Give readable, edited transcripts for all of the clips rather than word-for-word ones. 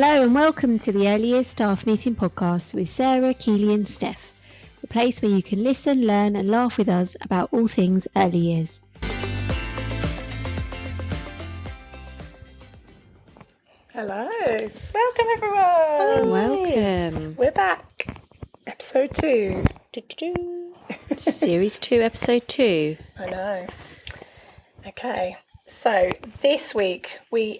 Hello and welcome to the Early Years Staff Meeting Podcast with Sarah, Keely and Steph, the place where you can listen, learn and laugh with us about all things early years. Hello, welcome everyone. Welcome. We're back. Episode 2. Series 2, episode 2. I know. Okay, so this week we're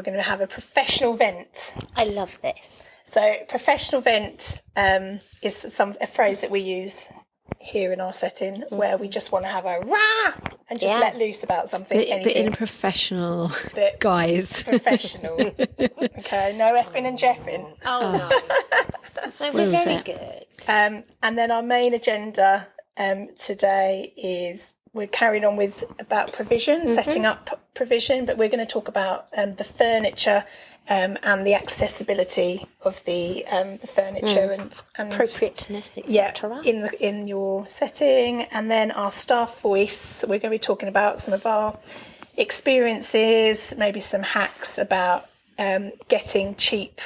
going to have a professional vent. I love this. So professional vent is a phrase that we use here in our setting where we just want to have a rah and just let loose about something. But in a professional guise. Professional. Okay, no effing and jeffing. Oh, no. We're very good. And then our main agenda today is we're carrying on with about provision, setting up provision, but we're going to talk about the furniture and the accessibility of the furniture and appropriateness, etc. In your setting. And then our staff voice, we're going to be talking about some of our experiences, maybe some hacks about getting cheap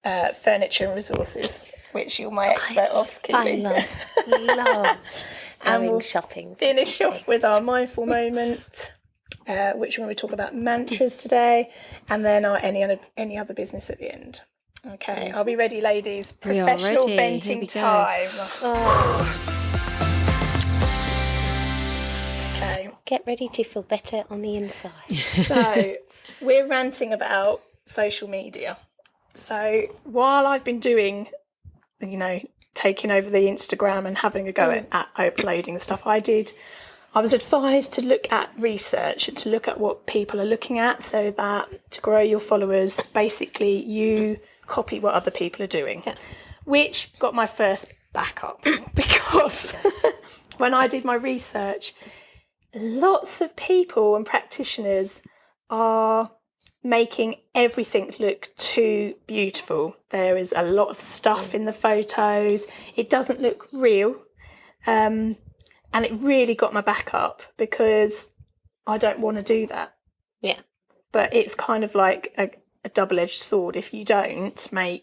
furniture and resources, which you're my expert of, Keely. I love and we'll shopping. Finish off with our mindful moment, which we're going to talk about mantras today, and then our any other business at the end. Okay, I'll be ready, ladies. Professional venting time. Okay. Get ready to feel better on the inside. So we're ranting about social media. So while I've been doing, taking over the Instagram and having a go at uploading stuff, I was advised to look at research and to look at what people are looking at so that to grow your followers, basically you copy what other people are doing, which got my first backup because when I did my research, lots of people and practitioners are making everything look too beautiful. There is a lot of stuff in the photos. It doesn't look real. And it really got my back up because I don't want to do that. Yeah. But it's kind of like a double-edged sword. If you don't follow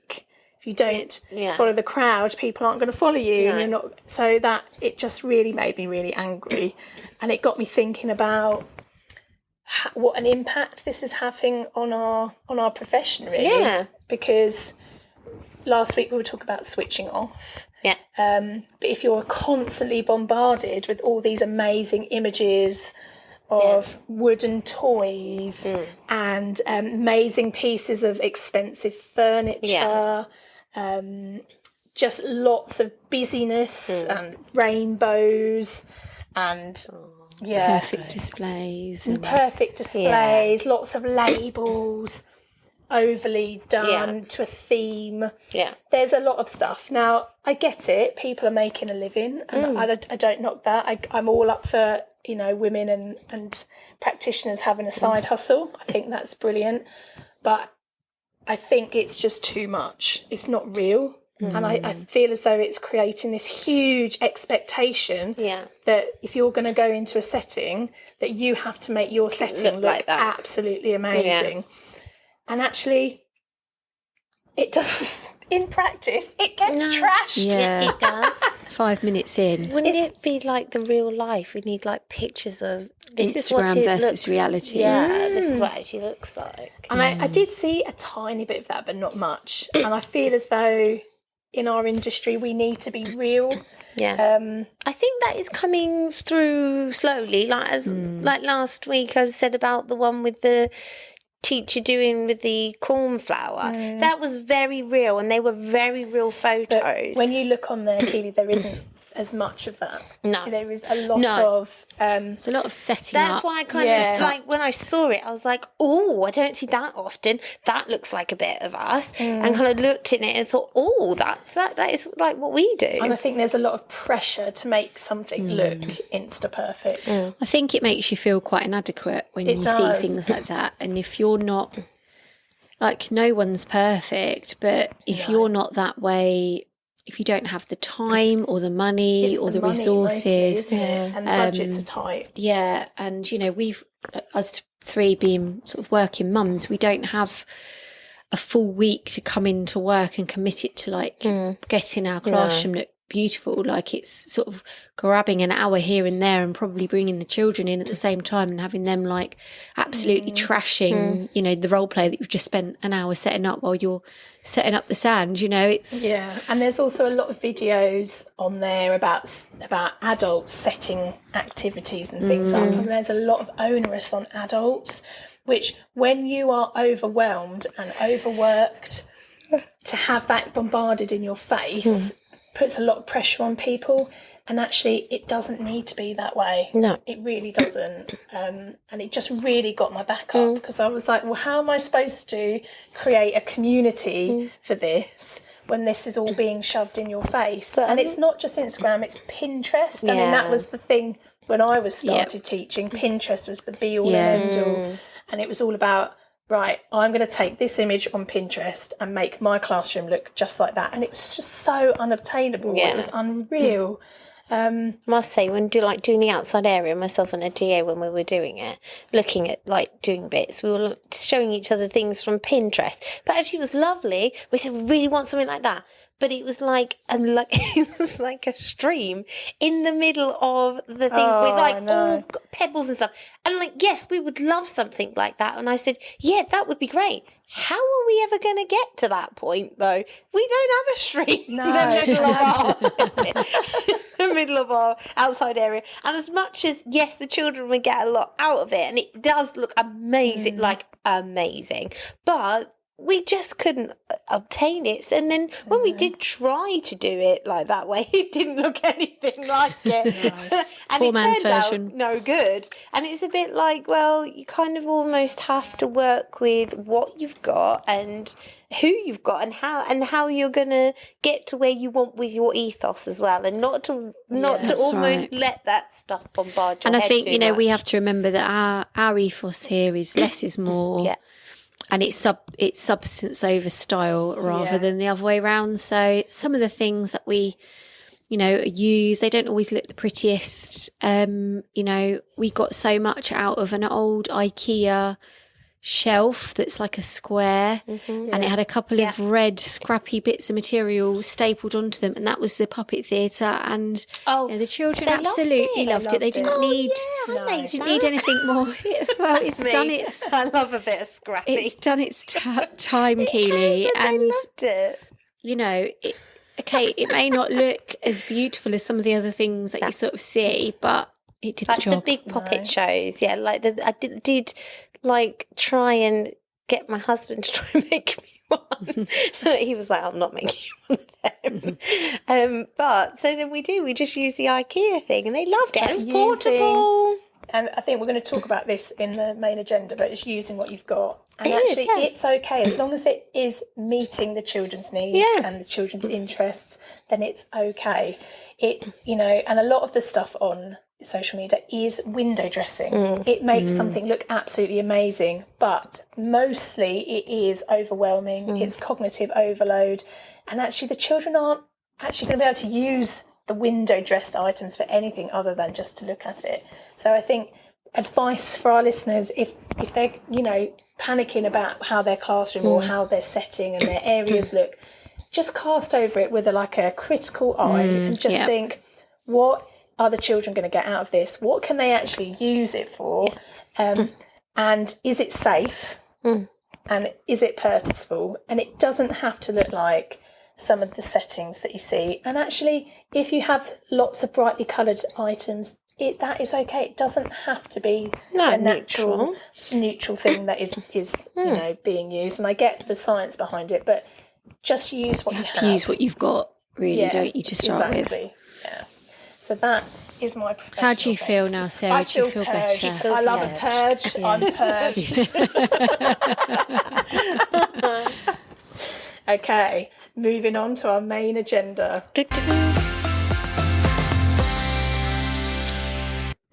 the crowd, people aren't going to follow you. No. And you're not. So that it just really made me really angry. And it got me thinking about what an impact this is having on our profession, really. Yeah. Because last week we were talking about switching off. Yeah. But if you're constantly bombarded with all these amazing images of wooden toys and amazing pieces of expensive furniture, just lots of busyness and rainbows and Perfect displays. Lots of labels, overly done to a theme. Yeah. There's a lot of stuff. Now, I get it. People are making a living, and I don't knock that. I'm all up for, women and practitioners having a side hustle. I think that's brilliant. But I think it's just too much. It's not real. And I feel as though it's creating this huge expectation that if you're going to go into a setting, that you have to make your setting look absolutely amazing. Yeah. And actually, it doesn't. In practice, it gets trashed. Yeah, it does. 5 minutes in. Wouldn't it be like the real life? We need pictures of Instagram versus reality. Yeah, this is what it actually looks like. And I did see a tiny bit of that, but not much. And I feel as though in our industry, we need to be real. Yeah. I think that is coming through slowly. Like last week, I said about the one with the teacher doing with the cornflower. That was very real, and they were very real photos. But when you look on there, Keely, there isn't as much of that. No. There is a lot of... It's a lot of setting up. That's why I kind of, when I saw it, I was like, oh, I don't see that often. That looks like a bit of us. And kind of looked in it and thought, oh, that is like what we do. And I think there's a lot of pressure to make something look insta-perfect. I think it makes you feel quite inadequate when you see things like that. And if you're not... no one's perfect, but if you're not that way... If you don't have the time or the money or the resources, mostly, and budgets are tight. Yeah, and we've us three being sort of working mums, we don't have a full week to come into work and commit it to like getting our classroom look beautiful. Like it's sort of grabbing an hour here and there and probably bringing the children in at the same time and having them like absolutely trashing, you know, the role play that you've just spent an hour setting up while you're setting up the sand, you know. It's and there's also a lot of videos on there about adults setting activities and things up, and there's a lot of onus on adults, which when you are overwhelmed and overworked, to have that bombarded in your face puts a lot of pressure on people. And actually, it doesn't need to be that way. No. It really doesn't. And it just really got my back up, because I was like, well, how am I supposed to create a community for this when this is all being shoved in your face? And it's not just Instagram, it's Pinterest. I mean, that was the thing when I was started teaching. Pinterest was the be-all and end-all. And it was all about, right, I'm going to take this image on Pinterest and make my classroom look just like that. And it was just so unobtainable. It was unreal. I must say, when doing the outside area, myself and a TA, when we were doing it, looking at like doing bits, we were showing each other things from Pinterest. But actually, it was lovely. We said, we really want something like that. But it was like a stream in the middle of the thing with like all pebbles and stuff. And like, yes, we would love something like that. And I said, yeah, that would be great. How are we ever going to get to that point, though? We don't have a stream in the middle of our outside area. And as much as, yes, the children would get a lot out of it, and it does look amazing, amazing. But we just couldn't obtain it. And then when we did try to do it like that way, it didn't look anything like it. And Poor man's version. Out no good. And it's a bit like, well, you kind of almost have to work with what you've got and who you've got and how you're going to get to where you want with your ethos as well, and not to almost let that stuff bombard your head. And I think, too you know, much. we have to remember that our ethos here is less is more. Yeah. And it's substance over style rather than the other way around. So some of the things that we, you know, use, they don't always look the prettiest. You know, we got so much out of an old IKEA shelf that's like a square, and it had a couple of red scrappy bits of material stapled onto them, and that was the puppet theatre. And you know, the children absolutely loved it. They didn't need anything more. Well, it's done its. I love a bit of scrappy. It's done its time, Keely, and loved it. You know, it may not look as beautiful as some of the other things that you sort of see, but it did like the job. The big puppet shows, like I did like try and get my husband to try and make me one. He was like, I'm not making you one of them. But so then we just use the IKEA thing, and they loved it. It's portable. And I think we're going to talk about this in the main agenda, but it's using what you've got. And it's okay. As long as it is meeting the children's needs and the children's interests, then it's okay. You know, and a lot of the stuff on social media is window dressing. It makes something look absolutely amazing, but mostly it is overwhelming. It's cognitive overload, and actually the children aren't actually going to be able to use the window dressed items for anything other than just to look at it. So I think advice for our listeners, if they're, you know, panicking about how their classroom or how their setting and their areas look, just cast over it with a critical eye and just think, what are the children going to get out of this? What can they actually use it for? And is it safe? And is it purposeful? And it doesn't have to look like some of the settings that you see. And actually, if you have lots of brightly coloured items, that is okay. It doesn't have to be a natural, neutral thing that is you know, being used. And I get the science behind it, but just use what you have. To use what you've got, really, don't you, to start with? Yeah. So that is my professional. How do you feel now, Sarah? Do you feel purged. better? I love a purge. Yes. I'm purged. Okay, moving on to our main agenda.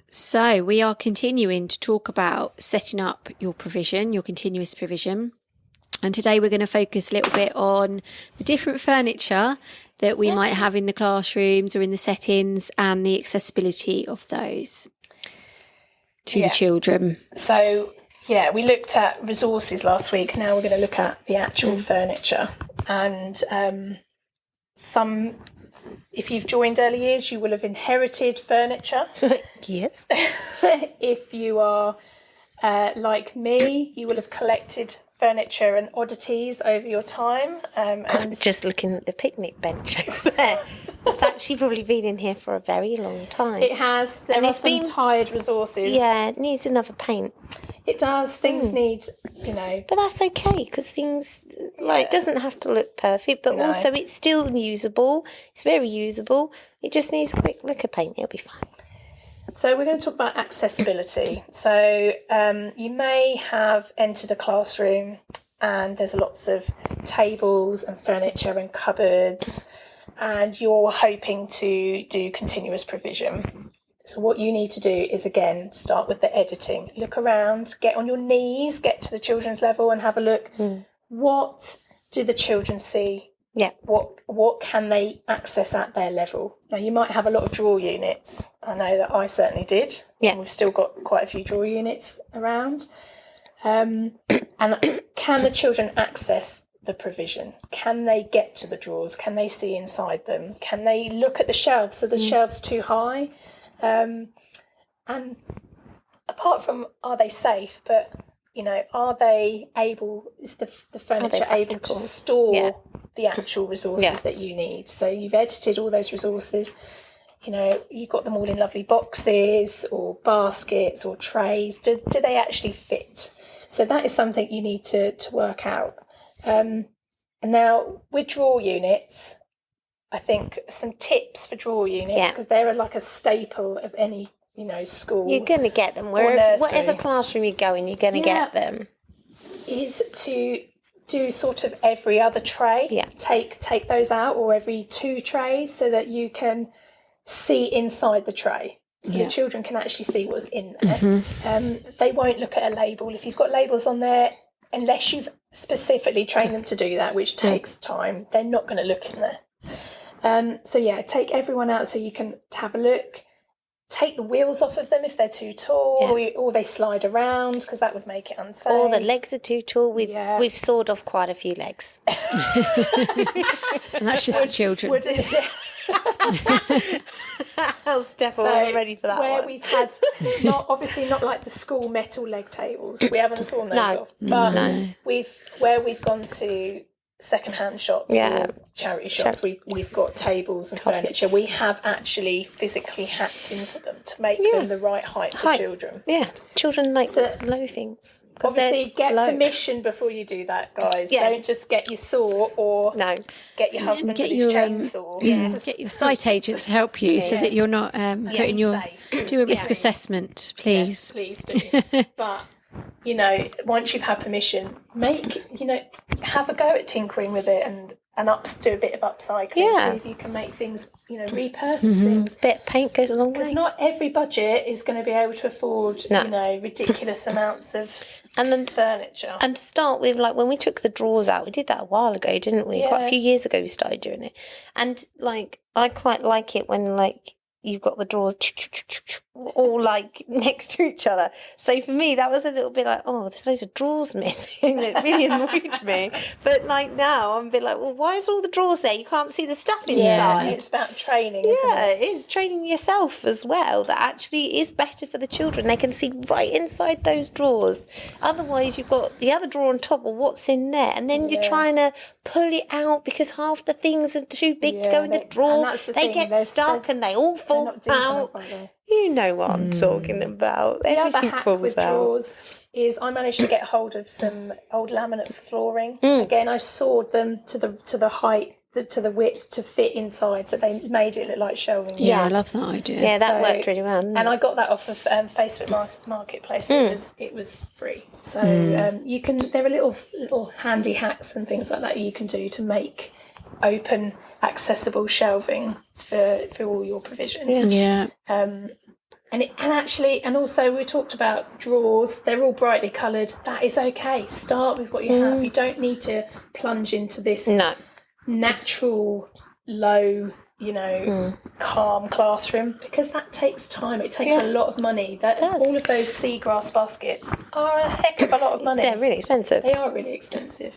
So we are continuing to talk about setting up your provision, your continuous provision. And today we're going to focus a little bit on the different furniture that we might have in the classrooms or in the settings, and the accessibility of those to the children. So we looked at resources last week. Now we're going to look at the actual furniture. And if you've joined early years, you will have inherited furniture. Yes. If you are like me, you will have collected furniture and oddities over your time. And just looking at the picnic bench over there. It's actually probably been in here for a very long time. It has. There are some tired resources. Yeah, it needs another paint. It does. Things need, But that's okay, because things, it doesn't have to look perfect, but also it's still usable. It's very usable. It just needs a quick lick of paint. It'll be fine. So we're going to talk about accessibility. So you may have entered a classroom and there's lots of tables and furniture and cupboards, and you're hoping to do continuous provision. So what you need to do is, again, start with the editing. Look around, get on your knees, get to the children's level and have a look. What do the children see? Yeah. What can they access at their level? Now, you might have a lot of drawer units. I know that I certainly did. Yeah. And we've still got quite a few drawer units around. And can the children access the provision? Can they get to the drawers? Can they see inside them? Can they look at the shelves? Are the shelves too high? And apart from, are they safe, but are they able, is the furniture able to store the actual resources that you need? So you've edited all those resources, you've got them all in lovely boxes or baskets or trays. Do they actually fit? So that is something you need to work out. And now with drawer units, I think some tips for drawer units, because they're like a staple of any school. You're going to get them whatever classroom you go in. You're going to get them. Is to do sort of every other tray. Yeah. Take those out, or every 2 trays, so that you can see inside the tray. So the children can actually see what's in there. They won't look at a label. If you've got labels on there, unless you've specifically trained them to do that, which takes time, they're not going to look in there. Take everyone out so you can have a look. Take the wheels off of them if they're too tall, or they slide around, because that would make it unsafe. Or the legs are too tall. We've sawed off quite a few legs. And that's just the children. Steph wasn't ready for that where one. we've had, not like the school metal leg tables. We haven't sawn those off. But we've gone to second-hand shops or charity shops, we've got tables and furniture. We have actually physically hacked into them to make them the right height for children. Yeah, children like low things. Obviously, get permission before you do that, guys. Yes. Don't just get your saw or get your husband with his chainsaw. Get your site agent to help you so that you're not putting your... Do a risk assessment, please. Yes, please do. But... once you've had permission, have a go at tinkering with it and do a bit of upcycling. See if you can make things, repurpose things. A bit of paint goes a long way. Because not every budget is going to be able to afford, ridiculous amounts of furniture. And to start with, like when we took the drawers out, we did that a while ago, didn't we? Quite a few years ago we started doing it. And I quite like it when you've got the drawers all next to each other. So for me, that was a little bit there's loads of drawers missing. It really annoyed me. But now I'm a bit well, why is all the drawers there? You can't see the stuff inside. Yeah, it's about training, isn't it? It is training yourself as well. That actually is better for the children. They can see right inside those drawers. Otherwise, you've got the other drawer on top of what's in there, and then you're trying to pull it out because half the things are too big to go in the drawer. They get stuck and they all fall out. You know what I'm talking about. The other hack with drawers is I managed to get hold of some old laminate flooring. Again, I sawed them to the height, to the width to fit inside, so they made it look like shelving. Yeah, I love that idea. Yeah, that worked really well. And I got that off of Facebook Marketplace. It was free. So you can. There are little handy hacks and things like that you can do to make open, accessible shelving for all your provision. And also we talked about drawers. They're all brightly coloured. That is okay. Start with what you have. You don't need to plunge into this natural low calm classroom, because that takes time. It takes a lot of money. All of those seagrass baskets are a heck of a lot of money. They're really expensive. They are really expensive.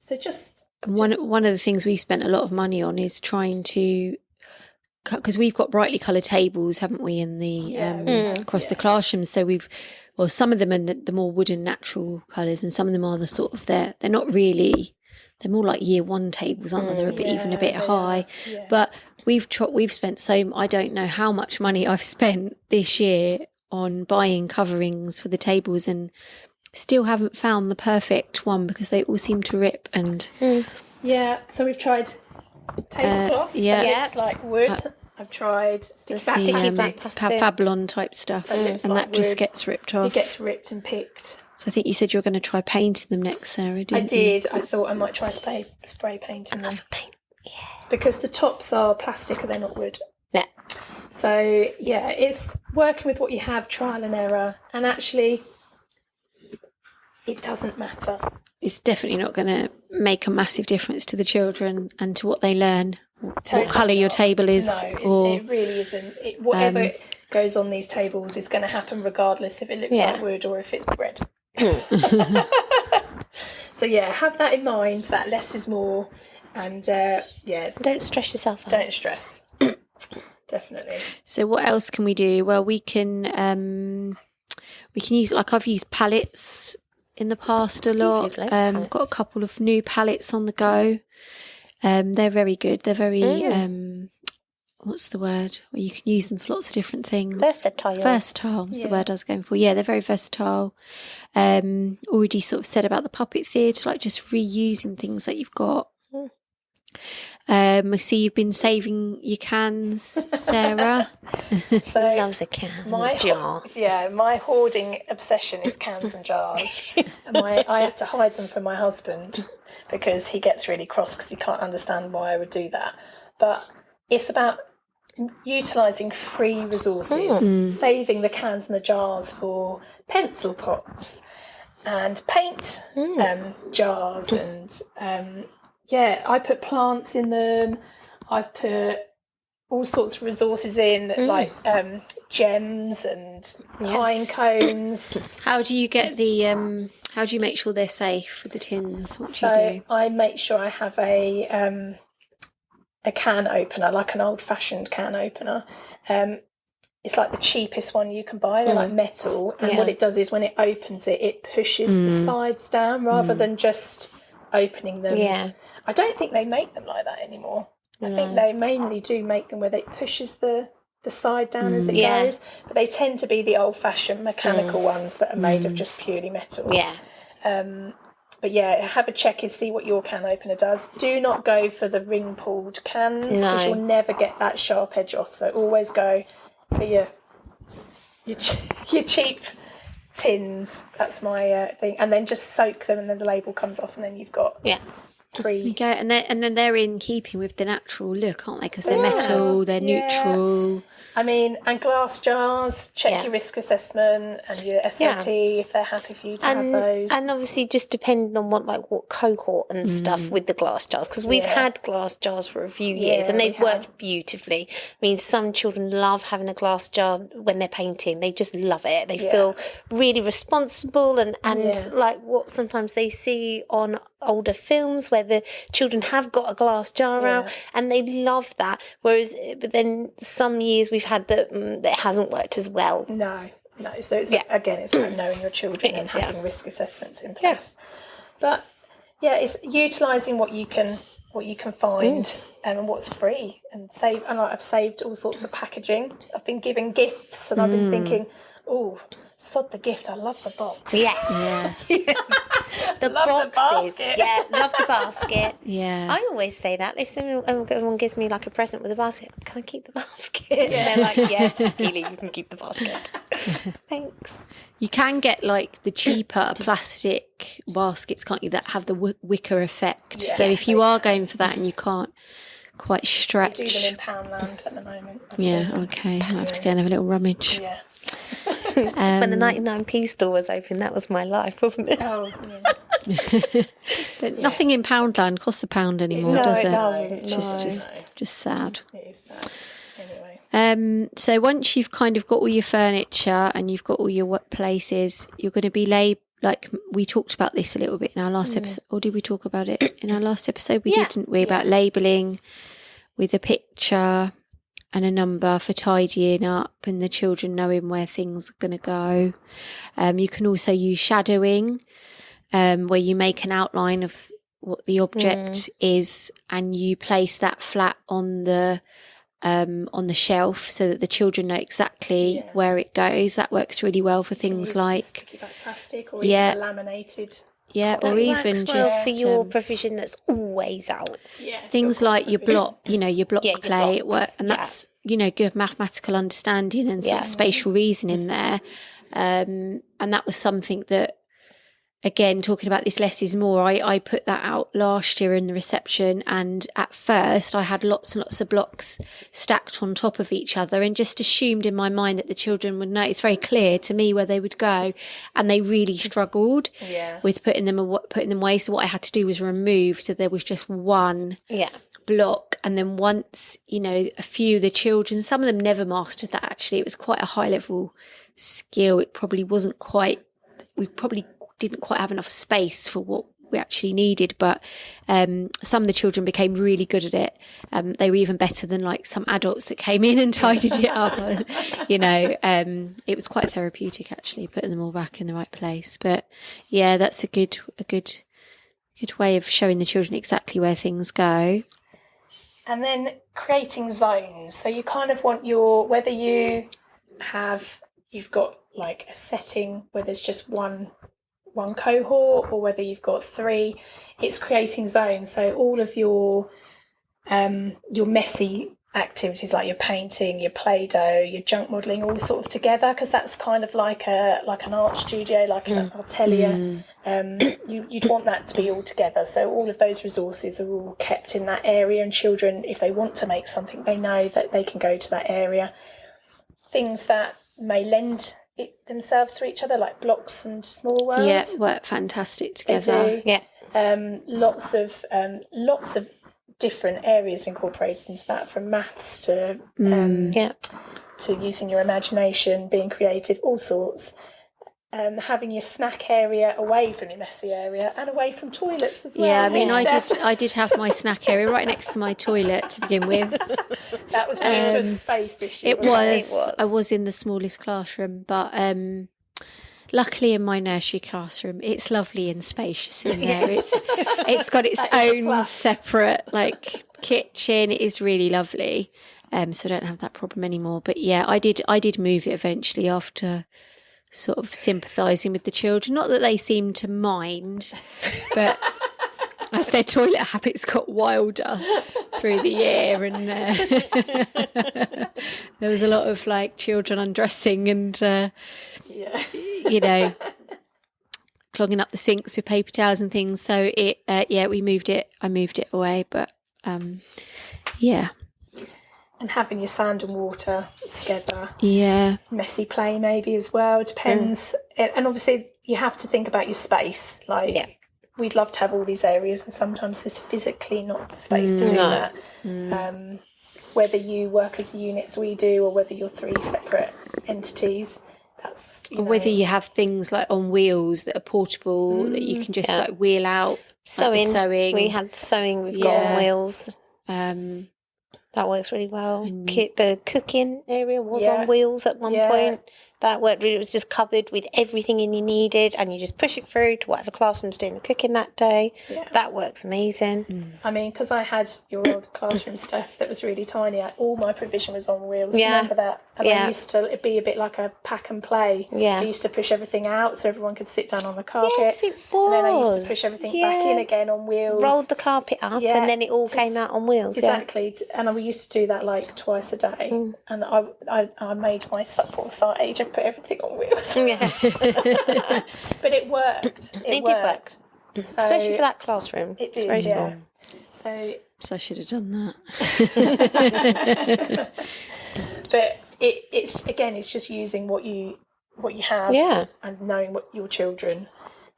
So just one of the things we've spent a lot of money on is trying to, because we've got brightly coloured tables, haven't we, in the across the classrooms. So some of them are the more wooden natural colours, and some of them are the sort of they're not really. They're more like year one tables, aren't they? They're even a bit high. Yeah. But we've spent I don't know how much money I've spent this year on buying coverings for the tables, and still haven't found the perfect one because they all seem to rip. And so we've tried tablecloth that looks like wood. I've tried sticky Fablon type stuff, and that just gets ripped off. It gets ripped and picked. So I think you said you were going to try painting them next, Sarah, didn't you? I did. I thought I might try spray painting them. Because the tops are plastic and they're not wood. Yeah. So, it's working with what you have, trial and error. And actually, it doesn't matter. It's definitely not going to make a massive difference to the children and to what they learn, what colour your table is. No, it really isn't. Whatever goes on these tables is going to happen regardless if it looks like wood or if it's bread. So have that in mind, that less is more, and don't stress yourself out. Don't stress. Definitely. So what else can we do? Well, we can use, like, I've used palettes in the past a lot. Got a couple of new palettes on the go. They're very good. They're very what's the word? Well, you can use them for lots of different things. Versatile is the word I was going for. Yeah, they're very versatile. Already sort of said about the puppet theatre, like just reusing things that you've got. I see you've been saving your cans, Sarah. So loves a can, jar. My hoarding obsession is cans and jars. And I have to hide them from my husband because he gets really cross because he can't understand why I would do that. But it's about utilising free resources, saving the cans and the jars for pencil pots and paint jars, and I put plants in them. I've put all sorts of resources in, like gems and pine cones. How do you get the how do you make sure they're safe for the tins? What do you do? I make sure I have a can opener, like an old-fashioned can opener. It's like the cheapest one you can buy. They're like metal, and what it does is when it opens it pushes the sides down rather than just opening them. Yeah. I don't think they make them like that anymore. I think they mainly do make them where it pushes the side down as it goes, but they tend to be the old-fashioned mechanical ones that are made of just purely metal. But have a check and see what your can opener does. Do not go for the ring-pulled cans because you'll never get that sharp edge off. So always go for your cheap tins. That's my thing. And then just soak them, and then the label comes off, and then you've got free. You go, and then they're in keeping with the natural look, aren't they? Because they're metal, they're neutral. I mean, and glass jars, check your risk assessment and your SLT if they're happy for you to have those. And obviously just depending on what cohort and stuff with the glass jars, because we've had glass jars for a few years and they've worked beautifully. I mean, some children love having a glass jar when they're painting. They just love it. They feel really responsible and like what sometimes they see on older films where the children have got a glass jar out and they love that. But then some years we've had that hasn't worked as well. No. So it's again, it's about knowing your children and having risk assessments in place. But it's utilising what you can find and what's free and save. And I've saved all sorts of packaging. I've been giving gifts and I've been thinking, oh, sod the gift. I love the box. Yes. The love boxes. The basket. Yeah, love the basket. Yeah. I always say that. If someone gives me like a present with a basket, can I keep the basket? Yeah. They're like, yes, Keely, you can keep the basket. Thanks. You can get like the cheaper plastic baskets, can't you, that have the wicker effect. So if you are going for that and you can't quite stretch. We do them in Poundland at the moment. Okay. I have to go and have a little rummage. Yeah. When the 99p store was open, that was my life, wasn't it? Oh, yeah. But nothing in Poundland costs £1 anymore, No, does it it? doesn't. It's just sad. It is sad. Anyway. So once you've kind of got all your furniture and you've got all your workplaces, you're going to be like we talked about this a little bit in our last episode. Or did we talk about it in our last episode? We didn't we? About labelling with a picture and a number for tidying up and the children knowing where things are going to go. You can also use shadowing, where you make an outline of what the object is and you place that flat on the shelf so that the children know exactly where it goes. That works really well for things like sticky back plastic or even laminated. Yeah, That or even works just well for your provision that's always out. Yeah, things like your block, your block your play, blocks, and that's good mathematical understanding and sort of spatial reasoning there. And that was something that, again, talking about this less is more, I put that out last year in the reception, and at first I had lots and lots of blocks stacked on top of each other and just assumed in my mind that the children would know. It's very clear to me where they would go, and they really struggled with putting them away. So what I had to do was remove, so there was just one block, and then once, a few of the children, some of them never mastered that actually. It was quite a high level skill. It probably wasn't quite, we probably didn't quite have enough space for what we actually needed, but some of the children became really good at it. They were even better than like some adults that came in and tidied it up. It was quite therapeutic actually, putting them all back in the right place. But yeah, that's a good way of showing the children exactly where things go. And then creating zones. So you kind of want whether you've got like a setting where there's just one cohort, or whether you've got 3, it's creating zones. So all of your messy activities, like your painting, your Play-Doh, your junk modelling, all sort of together, because that's kind of like an art studio, like an atelier. You'd want that to be all together. So all of those resources are all kept in that area, and children, if they want to make something, they know that they can go to that area. Things that may lend themselves to each other, like blocks and small worlds, work fantastic together. Lots of different areas incorporated into that, from maths to using your imagination, being creative, all sorts. Having your snack area away from your messy area and away from toilets as well. Yeah, I mean, I did have my snack area right next to my toilet to begin with. That was due to a space issue. It was. I was in the smallest classroom, but luckily in my nursery classroom, it's lovely and spacious in there. It's got its own separate kitchen. It is really lovely. So I don't have that problem anymore. But yeah, I did move it eventually after sort of sympathising with the children. Not that they seemed to mind, but as their toilet habits got wilder through the year, and there was a lot of children undressing and clogging up the sinks with paper towels and things. So we moved it. I moved it away, but And having your sand and water together. Yeah. Messy play maybe as well, depends. And obviously you have to think about your space. We'd love to have all these areas, and sometimes there's physically not the space to do that. Whether you work as units, we do, or whether you're 3 separate entities, that's... Or whether you have things on wheels that are portable that you can just wheel out. Sewing. We had sewing, we've got on wheels. That works really well. The cooking area was on wheels at one point. That worked really. It was just covered with everything you needed, and you just push it through to whatever classroom's doing the cooking that day. Yeah. That works amazing. I mean, because I had your old classroom stuff that was really tiny, all my provision was on wheels. Remember that? And I used to, it'd be a bit like a pack and play. I used to push everything out so everyone could sit down on the carpet. Yes, it was. And then I used to push everything back in again on wheels. Rolled the carpet up, and then it all came out on wheels. Exactly. And we used to do that twice a day. And I made my poor site age put everything on wheels. But it worked. It did work. Especially for that classroom. It did, it's very small. So I should have done that. But it's just using what you have, and knowing what your children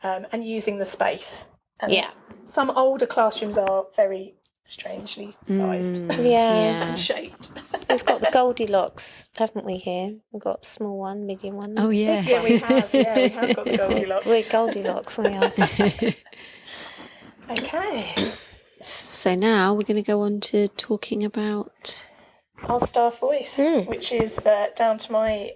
and using the space. And Yeah. some older classrooms are very strangely sized Yeah. and shaped. We've got the Goldilocks, haven't we, here? We've got small one, medium one. Oh, yeah. Yeah, we have. Yeah, we have got the Goldilocks. We're Goldilocks, we are. Okay. So now we're going to go on to talking about... Our staff voice, which is down to my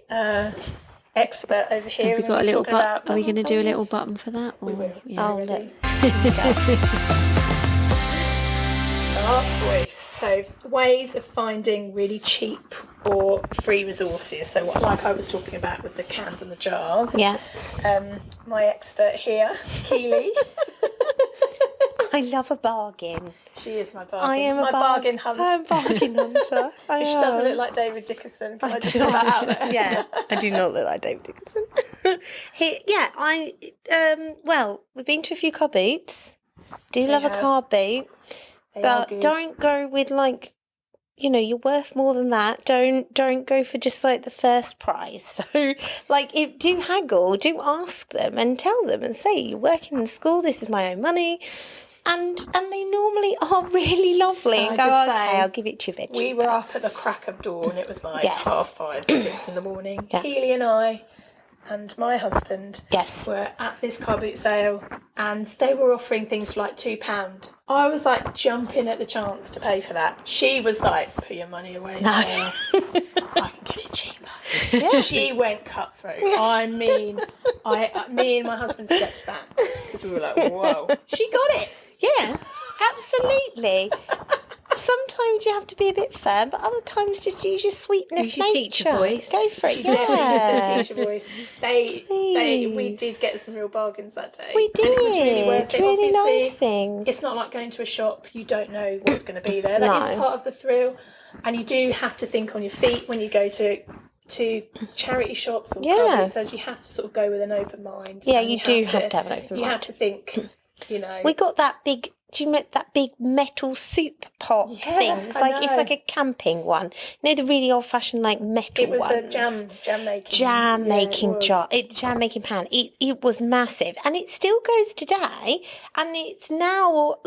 expert over here. Have we got a little button? button? Are we going to do a little button for that? Or, We will. Yeah. Oh, look. Staff voice. So ways of finding really cheap or free resources. So like I was talking about with the cans and the jars. Yeah. My expert here, Keely. I love a bargain. She is my bargain. I am my a bargain hunter. I'm a bargain hunter. She doesn't look like David Dickinson. Can I just put that out there? Yeah, I do not look like David Dickinson. Well, we've been to a few car boots. Do love a car boot, but don't go with like, you're worth more than that. Don't go for just like the first price. So do haggle, do ask them and tell them and say, you're working in school, this is my own money. And they normally are really lovely and go, okay, I'll give it to you a bit cheaper. We were up at the crack of dawn. It was like 5:30, 6 in the morning. Yeah. Keely and I and my husband were at this car boot sale, and they were offering things for like £2. I was like jumping at the chance to pay for that. She was like, put your money away. No. I can get it cheaper. Yeah. She went cutthroat. I mean, me and my husband stepped back because we were like, whoa. She got it. Yeah, absolutely. Sometimes you have to be a bit firm, but other times just use your sweetness, Use your teacher voice. Go for it. She definitely used the teacher voice. We did get some real bargains that day. We did. And it was really worth it. Really Obviously, nice things. It's not like going to a shop. You don't know what's going to be there. That is part of the thrill. And you do have to think on your feet when you go to charity shops or car boot sales. You have to sort of go with an open mind. Yeah, you do have to have an open mind. You have to think, We got that big... Do you remember that big metal soup pot thing? It's like a camping one. The really old-fashioned metal ones. It was a jam making jar. Jam making pan. It was massive, and it still goes today. And it's now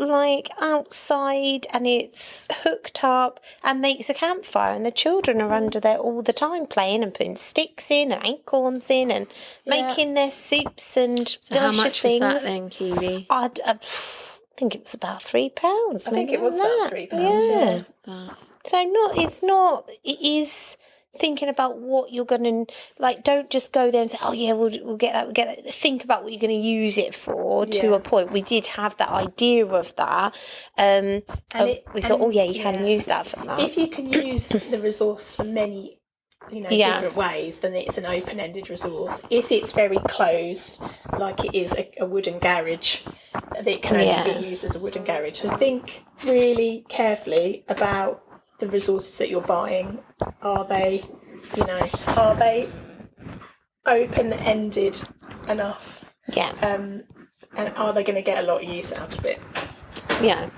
outside, and it's hooked up and makes a campfire. And the children are under there all the time playing and putting sticks in and acorns in and making their soups and delicious how much things. was that then, Keely? I think it was about £3. I think it was about £3. Yeah. So it is thinking about what you're going to, don't just go there and say, oh yeah, we'll get that. Think about what you're going to use it for to a point. We did have that idea of that. We thought, you can use that for that. If you can use the resource for many different ways, then it's an open-ended resource. If it's very closed, like it is a wooden garage, it can only be used as a wooden garage. So think really carefully about the resources that you're buying. Are they open-ended enough? Yeah. And are they going to get a lot of use out of it? Yeah,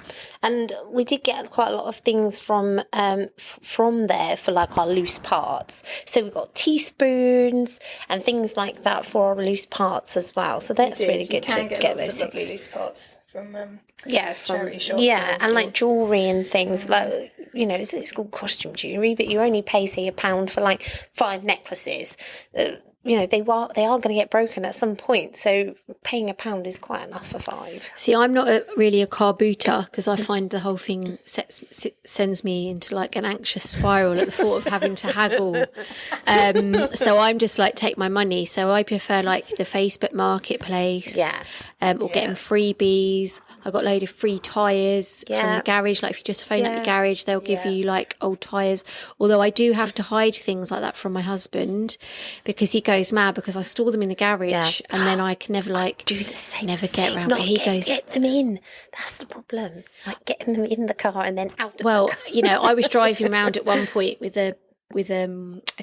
and we did get quite a lot of things from there for our loose parts. So we got teaspoons and things like that for our loose parts as well. So that's really good to get those things. Lovely loose parts from charity shops. Yeah, and jewellery and things it's called costume jewellery, but you only pay say £1 for 5 necklaces. They are going to get broken at some point, so paying £1 is quite enough for 5. See, I'm not really a car booter because I find the whole thing sends me into an anxious spiral at the thought of having to haggle. So I'm just take my money. So I prefer the Facebook Marketplace, or getting freebies. I got a load of free tyres from the garage. If you just phone up the garage, they'll give you old tyres. Although I do have to hide things like that from my husband because he goes mad because I store them in the garage and then I can never do the same. Never get around. But he goes, get them in. That's the problem. Getting them in the car and then out. I was driving around at one point with a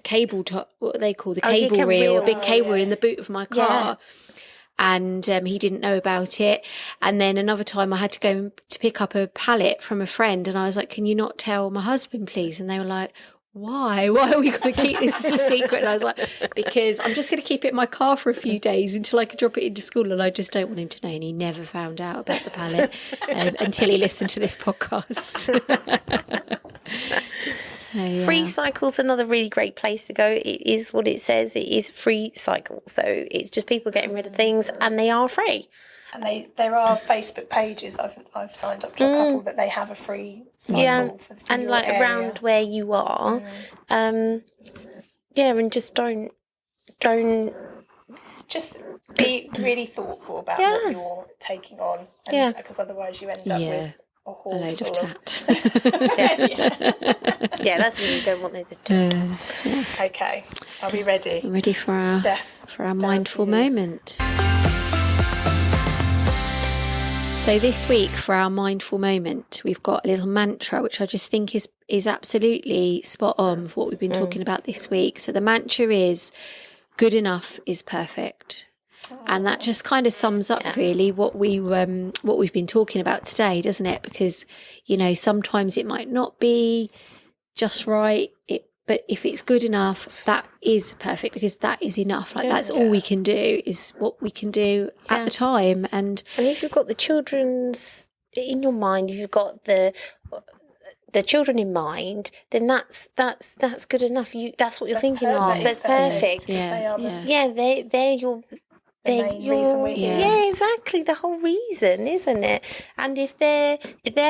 cable top. What they call the cable reel, a big cable reel in the boot of my car. And he didn't know about it. And then another time I had to go to pick up a pallet from a friend and I was like, can you not tell my husband, please? And they were like, why are we going to keep this as a secret? And I was like, because I'm just going to keep it in my car for a few days until I can drop it into school, and I just don't want him to know. And he never found out about the palette until he listened to this podcast. Yeah. Free Cycle's another really great place to go. It is what it says. It is free cycle. So it's just people getting rid of things, and they are free. And there are Facebook pages. I've signed up to a couple that they have a free cycle for and your like area. around where you are. And just don't just be really thoughtful about what you're taking on. And, because otherwise you end up with a load of tat. That's the thing, you don't want those to do. Yes. Okay, are we ready? I'm ready for our mindful moment. So this week for our mindful moment, we've got a little mantra, which I just think is absolutely spot on for what we've been talking about this week. So the mantra is, good enough is perfect. And that just kind of sums up really what we've been talking about today, doesn't it? Because, sometimes it might not be just right, but if it's good enough, that is perfect, because that is enough. Like that's all we can do, is what we can do at the time. And if you've got the children's in your mind, if you've got the children in mind, then that's good enough. That's what you're thinking of. That's perfect. They're your. Exactly, the whole reason, isn't it? And if they're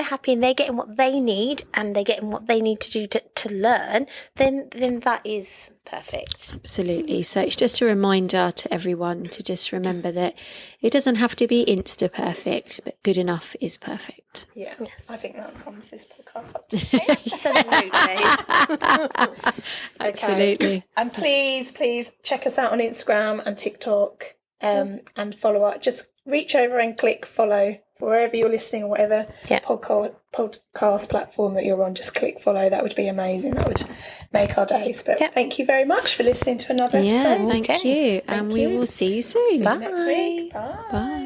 happy and they're getting what they need, and they're getting what they need to do to learn, then that is perfect. Absolutely. So it's just a reminder to everyone to just remember that it doesn't have to be insta perfect, but good enough is perfect. Yeah, yes. I think that sums this podcast up. Absolutely. And please check us out on Instagram and TikTok. And follow up. Just reach over and click follow wherever you're listening, or whatever podcast platform that you're on. Just click follow. That would be amazing. That would make our days. But thank you very much for listening to another episode. Thank you. And we will see you soon. See you next week. Bye.